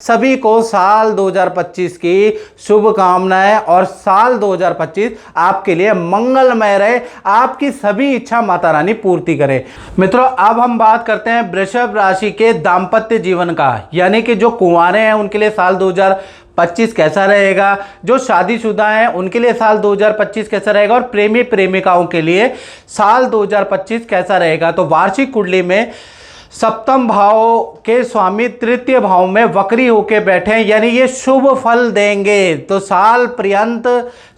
सभी को साल 2025 की शुभकामनाएं और साल 2025 आपके लिए मंगलमय रहे। आपकी सभी इच्छा माता रानी पूर्ति करे। मित्रों, अब हम बात करते हैं वृषभ राशि के दाम्पत्य जीवन का, यानी कि जो कुंवारे हैं उनके लिए साल 2025 कैसा रहेगा, जो शादीशुदा हैं उनके लिए साल 2025 कैसा रहेगा और प्रेमी प्रेमिकाओं के लिए साल 2025 कैसा रहेगा। तो वार्षिक कुंडली में सप्तम भाव के स्वामी तृतीय भाव में वक्री होके बैठे हैं, यानी ये शुभ फल देंगे। तो साल पर्यंत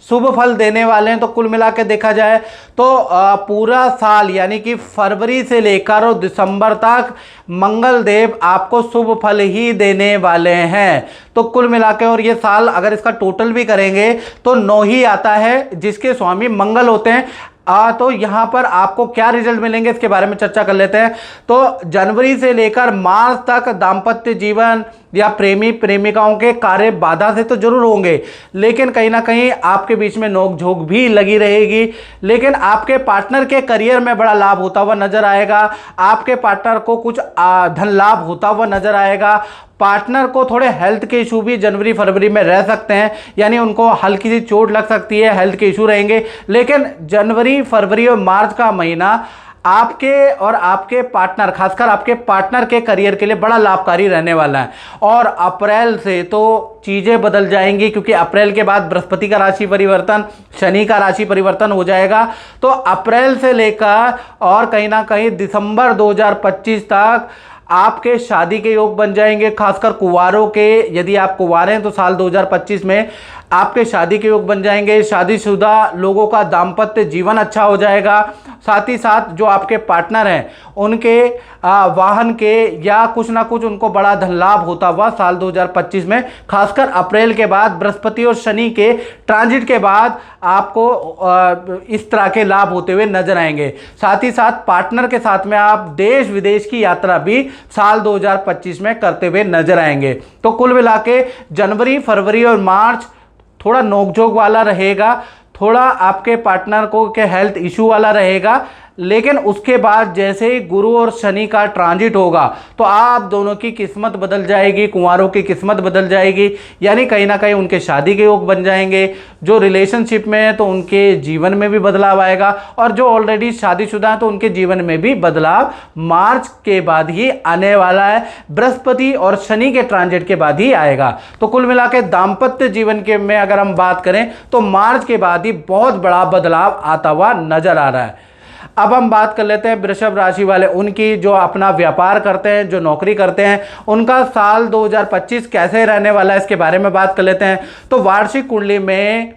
शुभ फल देने वाले हैं। तो कुल मिला के देखा जाए तो पूरा साल यानी कि फरवरी से लेकर और दिसंबर तक मंगल देव आपको शुभ फल ही देने वाले हैं। तो कुल मिला के और ये साल अगर इसका टोटल भी करेंगे तो 9 ही आता है, जिसके स्वामी मंगल होते हैं। तो यहां पर आपको क्या रिजल्ट मिलेंगे इसके बारे में चर्चा कर लेते हैं। तो जनवरी से लेकर मार्च तक दाम्पत्य जीवन या प्रेमी प्रेमिकाओं के कार्य बाधा से तो जरूर होंगे, लेकिन कहीं ना कहीं आपके बीच में नोक झोंक भी लगी रहेगी। लेकिन आपके पार्टनर के करियर में बड़ा लाभ होता हुआ नजर आएगा। आपके पार्टनर को कुछ धन लाभ होता हुआ नजर आएगा। पार्टनर को थोड़े हेल्थ के इशू भी जनवरी फरवरी में रह सकते हैं, यानी उनको हल्की सी चोट लग सकती है, हेल्थ के इशू रहेंगे। लेकिन जनवरी फरवरी और मार्च का महीना आपके और आपके पार्टनर, खासकर आपके पार्टनर के करियर के लिए बड़ा लाभकारी रहने वाला है। और अप्रैल से तो चीज़ें बदल जाएंगी, क्योंकि अप्रैल के बाद बृहस्पति का राशि परिवर्तन, शनि का राशि परिवर्तन हो जाएगा। तो अप्रैल से लेकर और कहीं ना कहीं दिसंबर 2025 तक आपके शादी के योग बन जाएंगे। खासकर कुंवारों के, यदि आप कुंवारे हैं तो साल 2025 में आपके शादी के योग बन जाएंगे। शादीशुदा लोगों का दाम्पत्य जीवन अच्छा हो जाएगा। साथ ही साथ जो आपके पार्टनर हैं उनके वाहन के या कुछ ना कुछ उनको बड़ा धन लाभ होता हुआ साल 2025 में, खासकर अप्रैल के बाद बृहस्पति और शनि के ट्रांजिट के बाद आपको इस तरह के लाभ होते हुए नजर आएंगे। साथ ही साथ पार्टनर के साथ में आप देश विदेश की यात्रा भी साल 2025 में करते हुए नजर आएंगे। तो कुल मिला के जनवरी फरवरी और मार्च थोड़ा नोकझोंक वाला रहेगा, थोड़ा आपके पार्टनर को के हेल्थ इशू वाला रहेगा। लेकिन उसके बाद जैसे ही गुरु और शनि का ट्रांजिट होगा तो आप दोनों की किस्मत बदल जाएगी, कुंवारों की किस्मत बदल जाएगी। यानी कहीं ना कहीं उनके शादी के योग बन जाएंगे। जो रिलेशनशिप में है तो उनके जीवन में भी बदलाव आएगा, और जो ऑलरेडी शादीशुदा है तो उनके जीवन में भी बदलाव मार्च के बाद ही आने वाला है। बृहस्पति और शनि के ट्रांजिट के बाद ही आएगा। तो कुल मिला के दाम्पत्य जीवन के में अगर हम बात करें तो मार्च के बाद ही बहुत बड़ा बदलाव आता हुआ नजर आ रहा है। अब हम बात कर लेते हैं वृषभ राशि वाले, उनकी जो अपना व्यापार करते हैं, जो नौकरी करते हैं, उनका साल 2025 कैसे रहने वाला है इसके बारे में बात कर लेते हैं। तो वार्षिक कुंडली में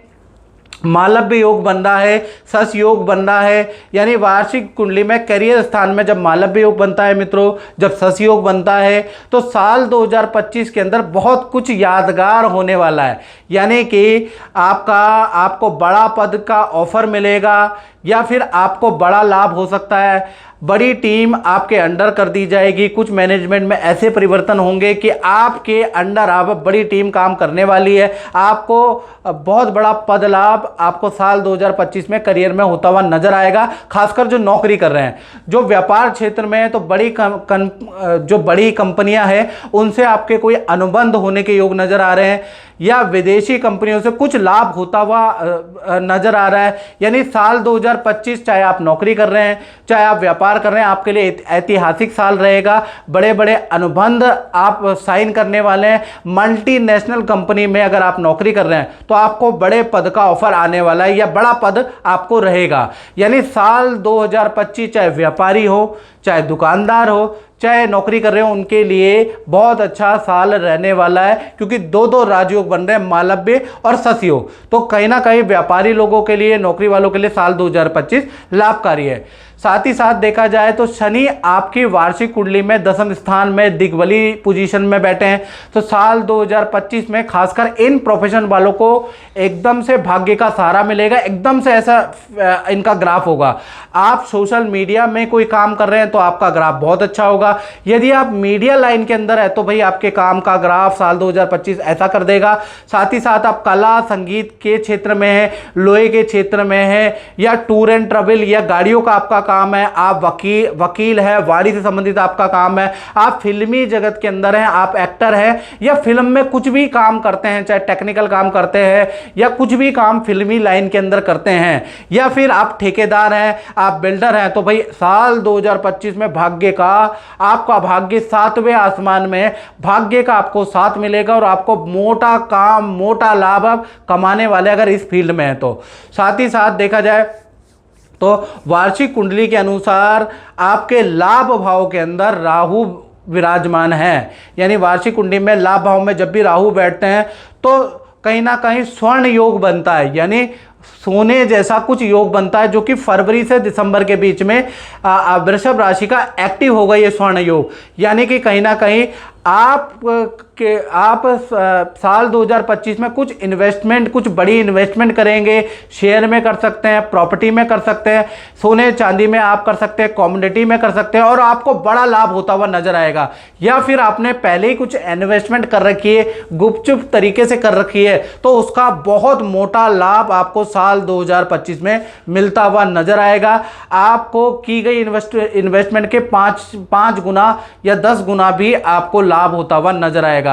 मालव्य योग बन रहा है, सस योग बन रहा है। यानी वार्षिक कुंडली में करियर स्थान में जब मालव्य योग बनता है मित्रों, जब सस योग बनता है तो साल 2025 के अंदर बहुत कुछ यादगार होने वाला है। यानी कि आपको बड़ा पद का ऑफर मिलेगा, या फिर आपको बड़ा लाभ हो सकता है। बड़ी टीम आपके अंडर कर दी जाएगी। कुछ मैनेजमेंट में ऐसे परिवर्तन होंगे कि आपके अंडर अब बड़ी टीम काम करने वाली है। आपको बहुत बड़ा पद लाभ आपको साल 2025 में करियर में होता हुआ नजर आएगा। खासकर जो नौकरी कर रहे हैं, जो व्यापार क्षेत्र में है, तो जो बड़ी कंपनियां हैं उनसे आपके कोई अनुबंध होने के योग नजर आ रहे हैं, या विदेशी कंपनियों से कुछ लाभ होता हुआ नजर आ रहा है। यानी साल 2025 चाहे आप नौकरी कर रहे हैं, चाहे आप व्यापार कर रहे हैं, आपके लिए ऐतिहासिक साल रहेगा। बड़े बड़े अनुबंध आप साइन करने वाले हैं। मल्टीनेशनल कंपनी में अगर आप नौकरी कर रहे हैं तो आपको बड़े पद का ऑफर आने वाला है, या बड़ा पद आपको रहेगा। यानी साल 2025 चाहे व्यापारी हो, चाहे दुकानदार हो, चाहे नौकरी कर रहे हो, उनके लिए बहुत अच्छा साल रहने वाला है, क्योंकि दो राजयोग बन रहे हैं, मालव्य और सस योग। तो कहीं ना कहीं व्यापारी लोगों के लिए, नौकरी वालों के लिए साल 2025 लाभकारी है। साथ ही साथ देखा जाए तो शनि आपकी वार्षिक कुंडली में 10वें स्थान में दिग्बली पोजीशन में बैठे हैं। तो साल 2025 में खासकर इन प्रोफेशन वालों को एकदम से भाग्य का सहारा मिलेगा। एकदम से ऐसा इनका ग्राफ होगा। आप सोशल मीडिया में कोई काम कर रहे हैं तो आपका ग्राफ बहुत अच्छा होगा। यदि आप मीडिया लाइन के अंदर है तो भाई आपके काम का ग्राफ साल 2025 ऐसा कर देगा। साथ ही साथ आप कला संगीत के क्षेत्र में है, लोहे के क्षेत्र में है, या टूर एंड ट्रेवल या गाड़ियों का आपका काम है, आप वकील है, वाणी से संबंधित आपका काम है, आप फिल्मी जगत के अंदर हैं, आप एक्टर हैं या फिल्म में कुछ भी काम करते हैं, चाहे टेक्निकल काम करते हैं या कुछ भी काम फिल्मी लाइन के अंदर करते हैं, या फिर आप ठेकेदार हैं, आप बिल्डर हैं, तो भाई साल 2025 में भाग्य का, आपका भाग्य 7वें आसमान में, भाग्य का आपको साथ मिलेगा और आपको मोटा काम, मोटा लाभ आप कमाने वाले अगर इस फील्ड में है तो। साथ ही साथ देखा जाए तो वार्षिक कुंडली के अनुसार आपके लाभ भाव के अंदर राहु विराजमान है, यानी वार्षिक कुंडली में लाभ भाव में जब भी राहु बैठते हैं तो कहीं ना कहीं स्वर्ण योग बनता है, यानी सोने जैसा कुछ योग बनता है, जो कि फरवरी से दिसंबर के बीच में वृषभ राशि का एक्टिव होगा ये स्वर्ण योग। यानी कि कहीं ना कहीं आप साल 2025 में कुछ इन्वेस्टमेंट, कुछ बड़ी इन्वेस्टमेंट करेंगे, शेयर में कर सकते हैं, प्रॉपर्टी में कर सकते हैं, सोने चांदी में आप कर सकते हैं, कमोडिटी में कर सकते हैं और आपको बड़ा लाभ होता हुआ नजर आएगा। या फिर आपने पहले ही कुछ इन्वेस्टमेंट कर रखी है, गुपचुप तरीके से कर रखी है, तो उसका बहुत मोटा लाभ आपको साल 2025 में मिलता हुआ नजर आएगा। आपको की गई इन्वेस्टमेंट के 5 गुना या 10 गुना भी आपको लाभ होता हुआ नजर आएगा।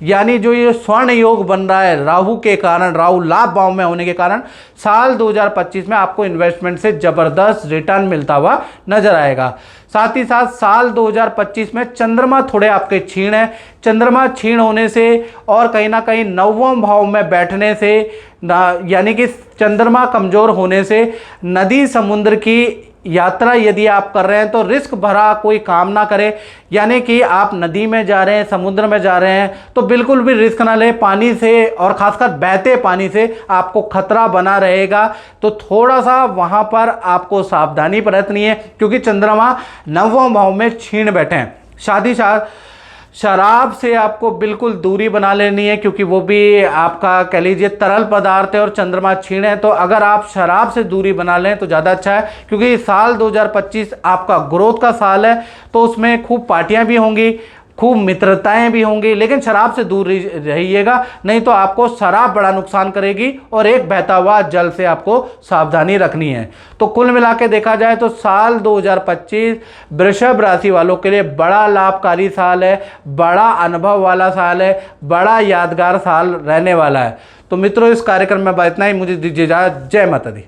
यानी जो ये स्वर्ण योग बन रहा है राहु के कारण, राहु लाभ भाव में होने के कारण साल 2025 में आपको इन्वेस्टमेंट से जबरदस्त रिटर्न मिलता हुआ नजर आएगा। साथ ही साथ साल 2025 में चंद्रमा थोड़े आपके क्षीण है, चंद्रमा क्षीण होने से और कहीं ना कहीं 9वें भाव में बैठने से, यानी कि चंद्रमा कमजोर होने से नदी समुद्र की यात्रा यदि आप कर रहे हैं तो रिस्क भरा कोई काम ना करें। यानी कि आप नदी में जा रहे हैं, समुद्र में जा रहे हैं तो बिल्कुल भी रिस्क ना लें। पानी से और खासकर बहते पानी से आपको खतरा बना रहेगा, तो थोड़ा सा वहां पर आपको सावधानी बरतनी है, क्योंकि चंद्रमा 9वें भाव में क्षीण बैठे हैं। शादी शराब से आपको बिल्कुल दूरी बना लेनी है, क्योंकि वो भी आपका कह लीजिए तरल पदार्थ है और चंद्रमा क्षीण है, तो अगर आप शराब से दूरी बना लें तो ज़्यादा अच्छा है। क्योंकि साल 2025 आपका ग्रोथ का साल है, तो उसमें खूब पार्टियां भी होंगी, खूब मित्रताएं भी होंगी, लेकिन शराब से दूर रहिएगा, नहीं तो आपको शराब बड़ा नुकसान करेगी और एक बहता हुआ जल से आपको सावधानी रखनी है। तो कुल मिला के देखा जाए तो साल 2025 वृषभ राशि वालों के लिए बड़ा लाभकारी साल है, बड़ा अनुभव वाला साल है, बड़ा यादगार साल रहने वाला है। तो मित्रों, इस कार्यक्रम में इतना ही। मुझे दीजिए इजाजत। जय माता दी।